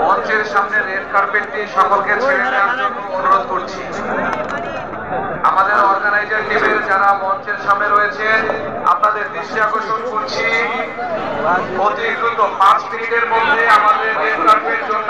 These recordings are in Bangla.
মঞ্চের সামনে রেড কার্পেটটি সকলকে ছেড়ে দেওয়ার জন্য অনুরোধ করছি। আমাদের অর্গানাইজার টিমের যারা মঞ্চের সামনে রয়েছেন আপনাদের দৃষ্টি আকর্ষণ করছি, অতি দ্রুত 5 মিনিটের মধ্যে আমাদের রেড কার্পেট জন্য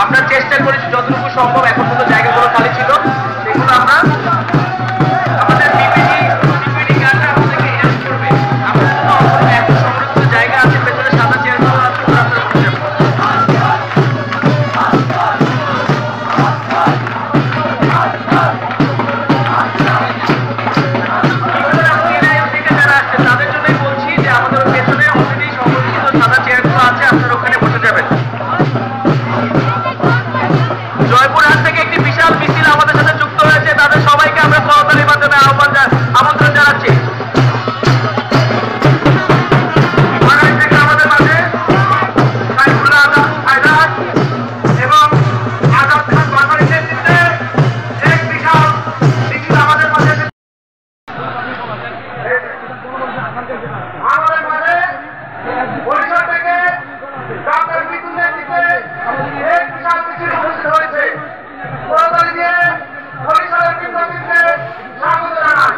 আমরা চেষ্টা করেছি যতটুকু সম্ভব। এখন পর্যন্ত জায়গাগুলো খালি ছিল, সেগুলো আমরা আমাদের পিপিটি গানটা আপনাদেরকে হেল্প করবে। আমাদের জন্য এত সমৃদ্ধ জায়গা আছে, পেছনে সাদা চেয়ারগুলো আছে, যারা আসছে তাদের জন্যই বলছি যে আমাদের পেছনে অলরেডি সংরক্ষিত সাদা চেয়ারগুলো আছে, আপনারা ওখানে বসে যাবেন। জয়পুরহাট থেকে একটি বিশাল মিছিল আমাদের সাথে যুক্ত হয়েছে, তাদের সবাইকে আমরা করতালির মাধ্যমে আমন্ত্রণ জানাচ্ছি। আমাদের মাঝে সাইফুল্লাহ আজাদ হায়দার এবং আজাদ খান বাঙালির নেতৃত্বে এক বিশাল মিছিল আমাদের মাঝে বরিশাল থেকে ডক্টর বিপুল নেতৃত্বে এক বিশাল মিছিল উপস্থিত হয়েছে। করতালি দিয়ে বরিশালের বিপ্লবীকে স্বাগত জানাই।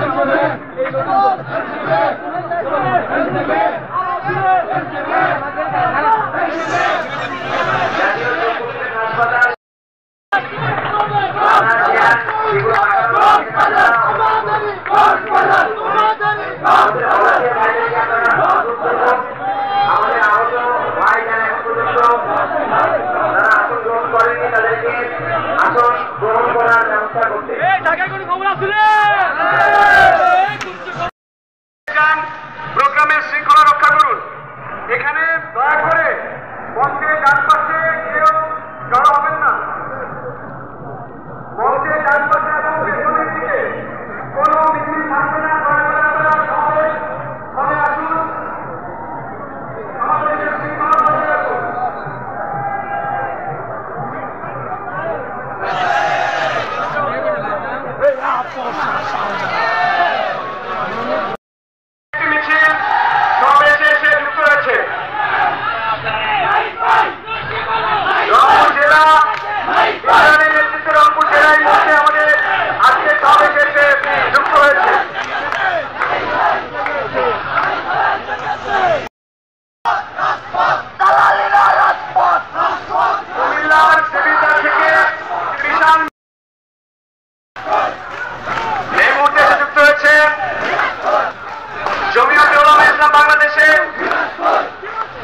আমাদের মঞ্চের ডান পাশে কেউ জড়ো হবেন না। মঞ্চের ডান পাশে এবং পেছনের দিকে কোনো মিছিল থাকবে না। আপনারা সবাই আসুন, আমাদের শৃঙ্খলা বজায় রাখুন। মিছিল সমাবেশে এসে যুক্ত হয়েছে রংপুর জেলা ইসলামের নেতৃত্বে। রংপুর জেলায় মধ্যে আমাদের আজকে সমাবেশে এসে যুক্ত হয়েছে। কুমিল্লার দেবিদ্বার থেকে বিশাল এই মুহূর্তে এসে যুক্ত হয়েছে জমিয়তে উলামা ইসলাম বাংলাদেশের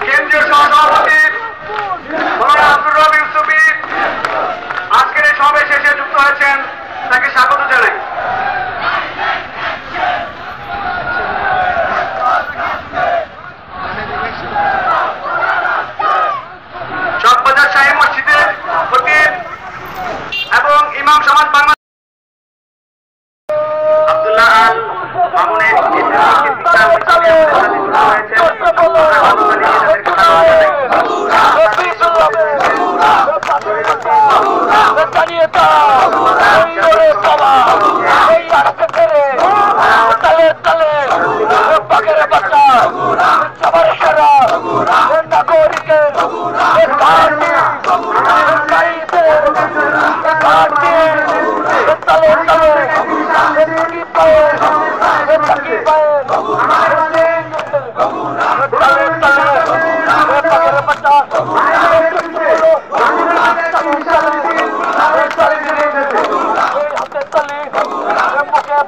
কেন্দ্রীয় সহসভাপতি মৌলানা আব্দুর রব ইউসুফী আজকের এই সমাবেশে এসে যুক্ত হয়েছেন, তাকে স্বাগত জানাই। চকবাজার শাহী মসজিদের খতিব এবং ইমাম সমাজ বাংলাদেশ আব্দুল্লাহ আল মামুনের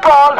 বল